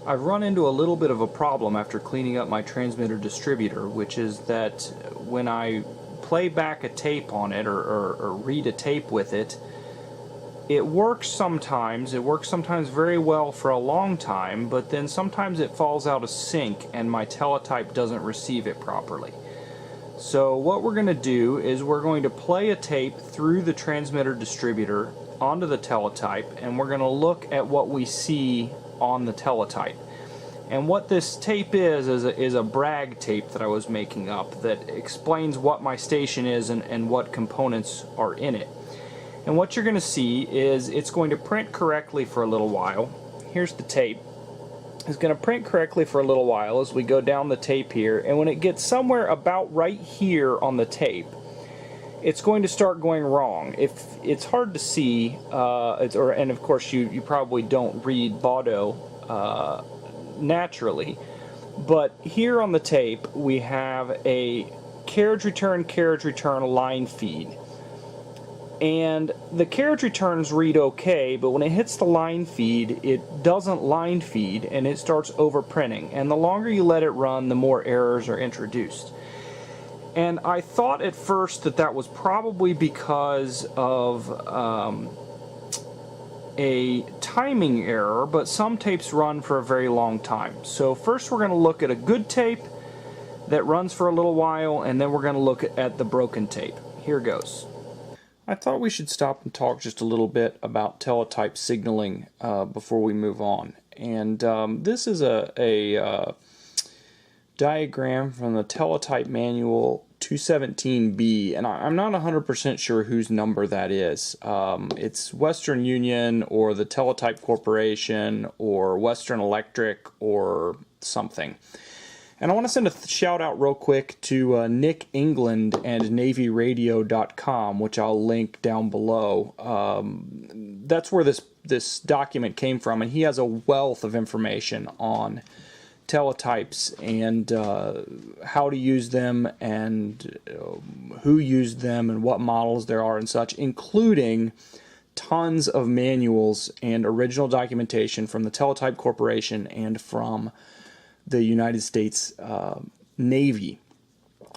I've run into a little bit of a problem after cleaning up my transmitter-distributor, which is that when I play back a tape on it or read a tape with it, it works sometimes. It works sometimes very well for a long time, but then sometimes it falls out of sync and my teletype doesn't receive it properly. So what we're going to do is we're going to play a tape through the transmitter-distributor onto the teletype, and we're going to look at what we see on the teletype. And what this tape is a brag tape that I was making up that explains what my station is and what components are in it. And what you're going to see is it's going to print correctly for a little while. Here's the tape. It's going to print correctly for a little while as we go down the tape here, and when it gets somewhere about right here on the tape, it's going to start going wrong. If it's hard to see, and of course you probably don't read Baudot naturally, but here on the tape we have a carriage return line feed. And the carriage returns read okay, but when it hits the line feed, it doesn't line feed and it starts overprinting. And the longer you let it run, the more errors are introduced. And I thought at first that that was probably because of a timing error, but some tapes run for a very long time. So first we're going to look at a good tape that runs for a little while, and then we're going to look at the broken tape. Here goes. I thought we should stop and talk just a little bit about teletype signaling before we move on. And this is a diagram from the Teletype Manual 217B, and I'm not 100% sure whose number that is. It's Western Union or the Teletype Corporation or Western Electric or something. And I want to send a shout out real quick to Nick England and NavyRadio.com, which I'll link down below. That's where this document came from, and he has a wealth of information on teletypes and how to use them and who used them and what models there are and such, including tons of manuals and original documentation from the Teletype Corporation and from the United States Navy,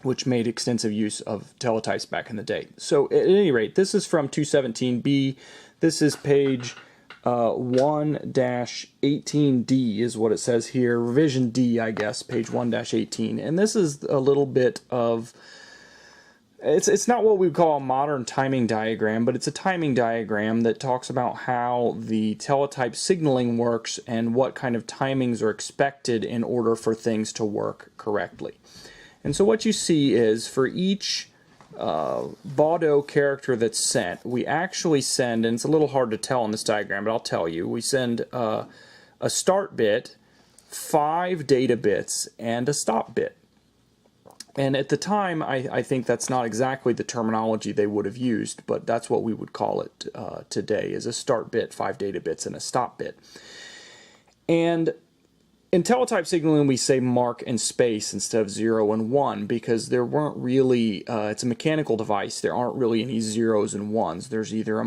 which made extensive use of teletypes back in the day. So at any rate, this is from 217B. This is page 1-18D is what it says here. Revision D, I guess, page 1-18. And this is a little bit of, it's not what we would call a modern timing diagram, but it's a timing diagram that talks about how the teletype signaling works and what kind of timings are expected in order for things to work correctly. And so what you see is for each Baudot character that's sent, we actually send, and it's a little hard to tell on this diagram, but I'll tell you, we send a start bit, 5 data bits, and a stop bit. And at the time, I think that's not exactly the terminology they would have used, but that's what we would call it today, is a start bit, 5 data bits, and a stop bit. And in teletype signaling, we say mark and space instead of 0 and 1 because there weren't really, it's a mechanical device, there aren't really any zeros and ones. There's either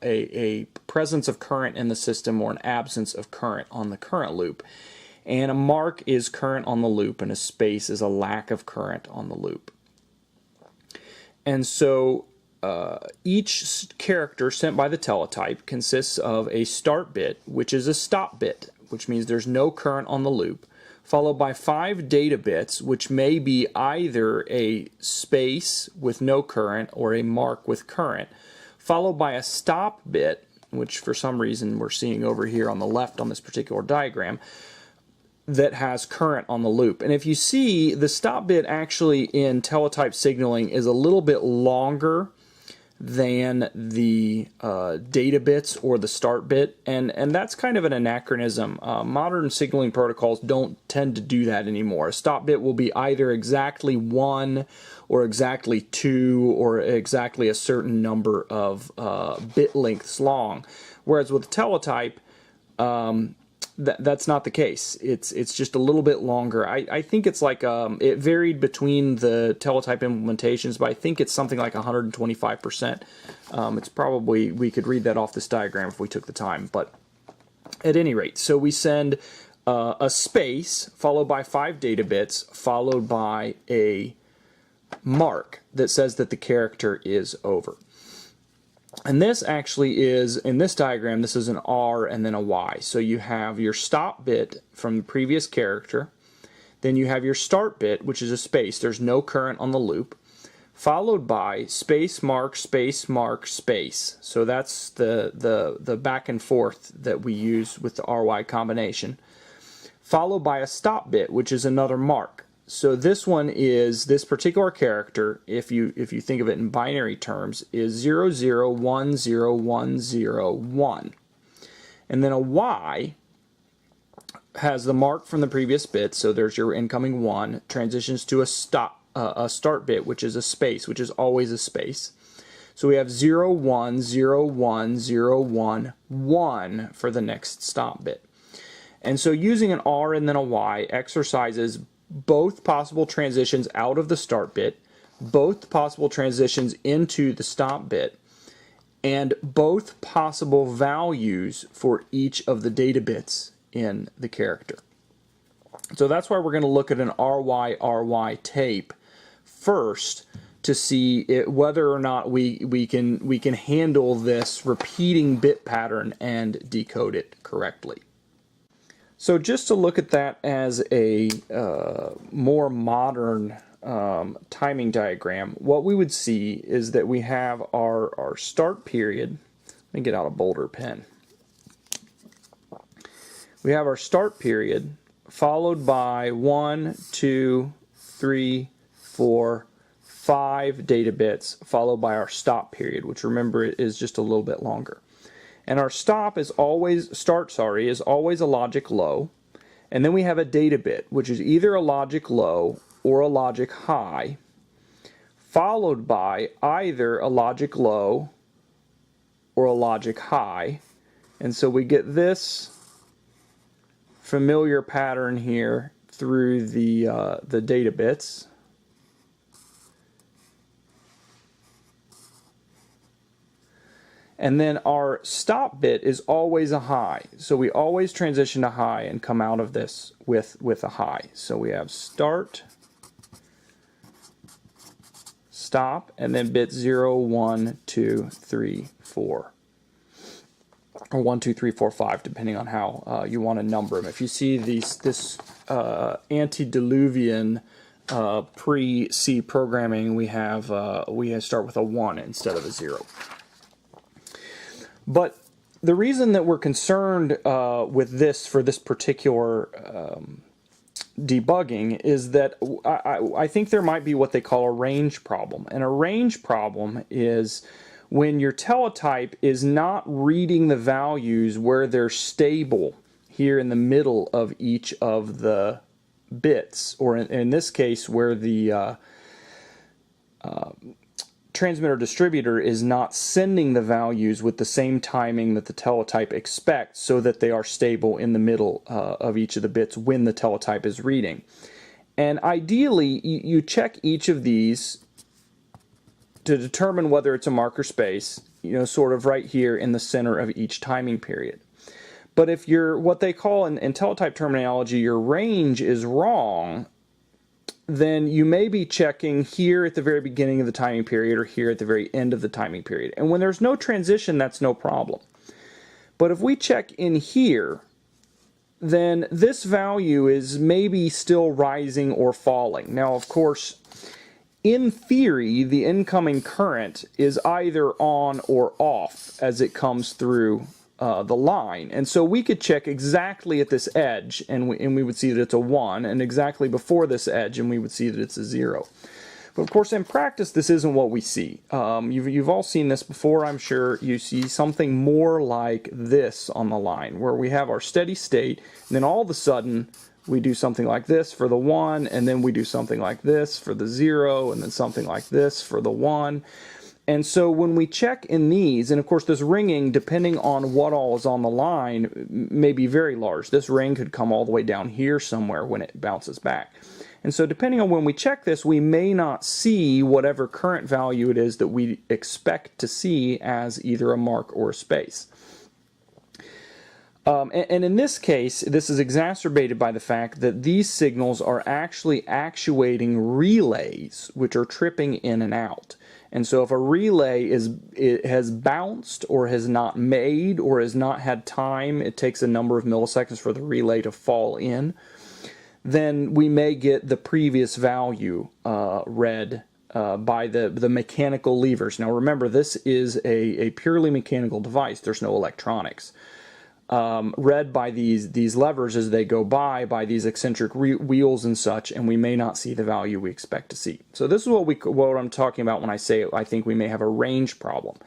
a presence of current in the system or an absence of current on the current loop. And a mark is current on the loop, and a space is a lack of current on the loop. And so each character sent by the teletype consists of a start bit, which is a stop bit, which means there's no current on the loop, followed by 5 data bits, which may be either a space with no current or a mark with current, followed by a stop bit, which for some reason we're seeing over here on the left on this particular diagram, that has current on the loop. And if you see, the stop bit actually in teletype signaling is a little bit longer than the data bits or the start bit, and that's kind of an anachronism. Modern signaling protocols don't tend to do that anymore. A stop bit will be either exactly 1 or exactly 2 or exactly a certain number of bit lengths long, whereas with teletype that's not the case. It's just a little bit longer. I think it's like it varied between the teletype implementations, but I think it's something like 125%. It's probably, we could read that off this diagram if we took the time, but at any rate, so we send a space followed by 5 data bits followed by a mark that says that the character is over. And this actually is, in this diagram, this is an R and then a Y. So you have your stop bit from the previous character, then you have your start bit, which is a space, there's no current on the loop, followed by space mark, space mark, space. So that's the back and forth that we use with the RY combination, followed by a stop bit, which is another mark. So this one is, this particular character, if you think of it in binary terms, is 0, 0, 1, 0, 1, 0, 1. And then a Y has the mark from the previous bit, so there's your incoming 1, transitions to a start bit, which is a space, which is always a space. So we have 0, 1, 0, 1, 0, 1, 1 for the next stop bit. And so using an R and then a Y exercises both possible transitions out of the start bit, both possible transitions into the stop bit, and both possible values for each of the data bits in the character. So that's why we're going to look at an RY tape first to see whether or not we can handle this repeating bit pattern and decode it correctly. So just to look at that as a more modern timing diagram, what we would see is that we have our start period. Let me get out a bolder pen. We have our start period followed by 1, 2, 3, 4, 5 data bits followed by our stop period, which remember is just a little bit longer. And our start is always a logic low, and then we have a data bit, which is either a logic low or a logic high, followed by either a logic low or a logic high. And so we get this familiar pattern here through the data bits. And then our stop bit is always a high. So we always transition to high and come out of this with a high. So we have start, stop, and then bit 0, 1, 2, 3, 4. Or 1, 2, 3, 4, 5, depending on how you want to number them. If you see this antediluvian pre-C programming, we start with a 1 instead of a 0. But the reason that we're concerned with this for this particular debugging is that I think there might be what they call a range problem. And a range problem is when your teletype is not reading the values where they're stable here in the middle of each of the bits, or in this case where the Transmitter-Distributor is not sending the values with the same timing that the teletype expects so that they are stable in the middle of each of the bits when the teletype is reading. And ideally, you check each of these to determine whether it's a marker space, sort of right here in the center of each timing period. But if you're what they call in teletype terminology, your range is wrong, then you may be checking here at the very beginning of the timing period or here at the very end of the timing period. And when there's no transition, that's no problem. But if we check in here, then this value is maybe still rising or falling. Now, of course, in theory, the incoming current is either on or off as it comes through the line. And so we could check exactly at this edge and we would see that it's a 1, and exactly before this edge and we would see that it's a 0. But of course in practice this isn't what we see. You've all seen this before, I'm sure. You see something more like this on the line where we have our steady state and then all of a sudden we do something like this for the 1, and then we do something like this for the 0, and then something like this for the 1. And so when we check in these, and of course this ringing, depending on what all is on the line, may be very large. This ring could come all the way down here somewhere when it bounces back. And so depending on when we check this, we may not see whatever current value it is that we expect to see as either a mark or a space. And in this case, this is exacerbated by the fact that these signals are actually actuating relays, which are tripping in and out. And so if a relay has bounced or has not made or has not had time, it takes a number of milliseconds for the relay to fall in, then we may get the previous value read by the mechanical levers. Now remember, this is a purely mechanical device. There's no electronics. Read by these levers as they go by these eccentric wheels and such, and we may not see the value we expect to see. So this is what I'm talking about when I say I think we may have a range problem,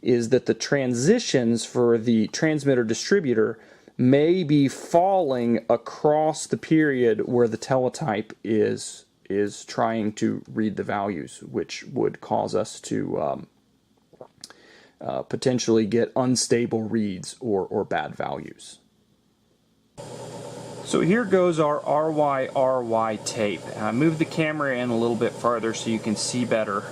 is that the transitions for the transmitter-distributor may be falling across the period where the teletype is trying to read the values, which would cause us to potentially get unstable reads or bad values. So here goes our RY tape. I moved the camera in a little bit farther so you can see better.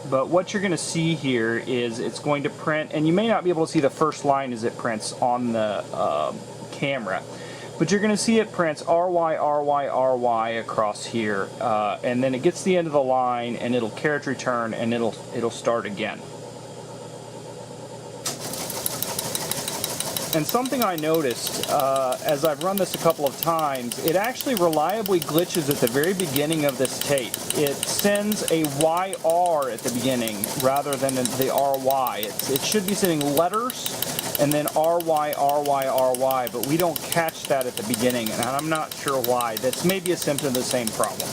But what you're going to see here is it's going to print, and you may not be able to see the first line as it prints on the camera, but you're going to see it prints RY, RY, RY across here, and then it gets to the end of the line and it'll carriage return and it'll start again. And something I noticed as I've run this a couple of times, it actually reliably glitches at the very beginning of this tape. It sends a YR at the beginning rather than the RY. It should be sending letters and then RY, RY, RY, but we don't catch that at the beginning, and I'm not sure why. That's maybe a symptom of the same problem.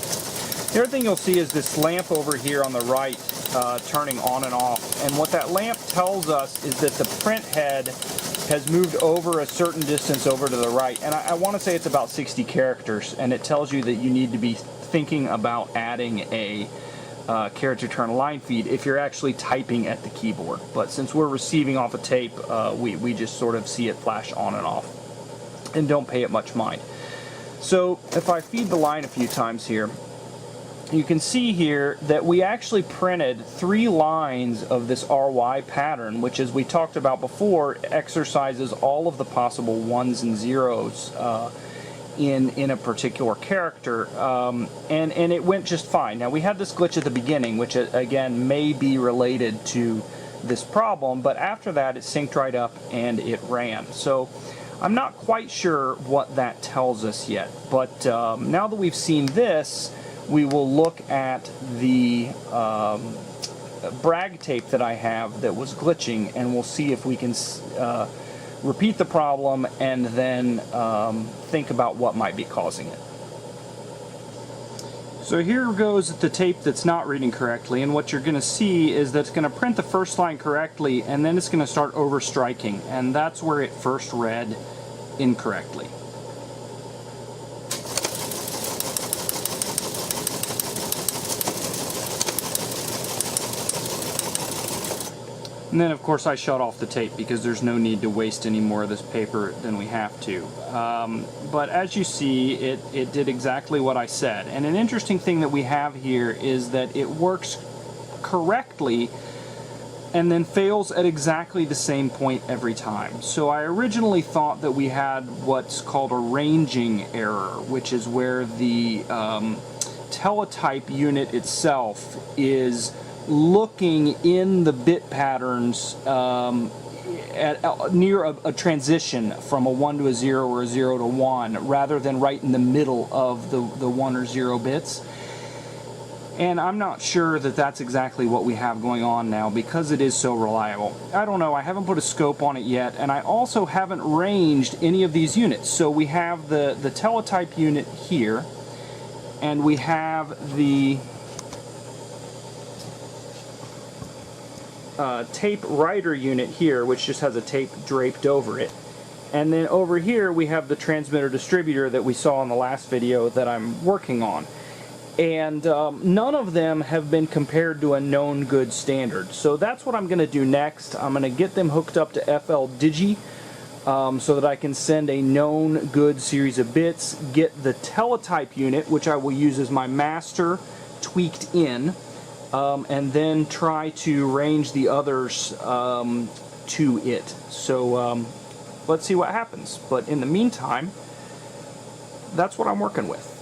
The other thing you'll see is this lamp over here on the right turning on and off, and what that lamp tells us is that the print head has moved over a certain distance over to the right, and I want to say it's about 60 characters, and it tells you that you need to be thinking about adding a carriage return line feed if you're actually typing at the keyboard. But since we're receiving off a tape, we just sort of see it flash on and off and don't pay it much mind. So if I feed the line a few times here, you can see here that we actually printed 3 lines of this RY pattern, which, as we talked about before, exercises all of the possible 1s and 0s in a particular character, and it went just fine. Now we had this glitch at the beginning, which again may be related to this problem, but after that it synced right up and it ran. So I'm not quite sure what that tells us yet, but now that we've seen this, we will look at the brag tape that I have that was glitching, and we'll see if we can repeat the problem and then think about what might be causing it. So here goes the tape that's not reading correctly, and what you're going to see is that it's going to print the first line correctly, and then it's going to start overstriking, and that's where it first read incorrectly. And then of course I shut off the tape because there's no need to waste any more of this paper than we have to. But as you see, it did exactly what I said. And an interesting thing that we have here is that it works correctly and then fails at exactly the same point every time. So I originally thought that we had what's called a ranging error, which is where the teletype unit itself is looking in the bit patterns near a transition from a 1 to a 0 or a 0 to 1, rather than right in the middle of the 1 or 0 bits. And I'm not sure that that's exactly what we have going on now because it is so reliable. I don't know, I haven't put a scope on it yet, and I also haven't ranged any of these units. So we have the teletype unit here, and we have the tape writer unit here, which just has a tape draped over it. And then over here we have the transmitter-distributor that we saw in the last video that I'm working on. And none of them have been compared to a known good standard. So that's what I'm going to do next. I'm going to get them hooked up to FL Digi so that I can send a known good series of bits, get the teletype unit, which I will use as my master, tweaked in, and then try to range the others to it. So let's see what happens. But in the meantime, that's what I'm working with.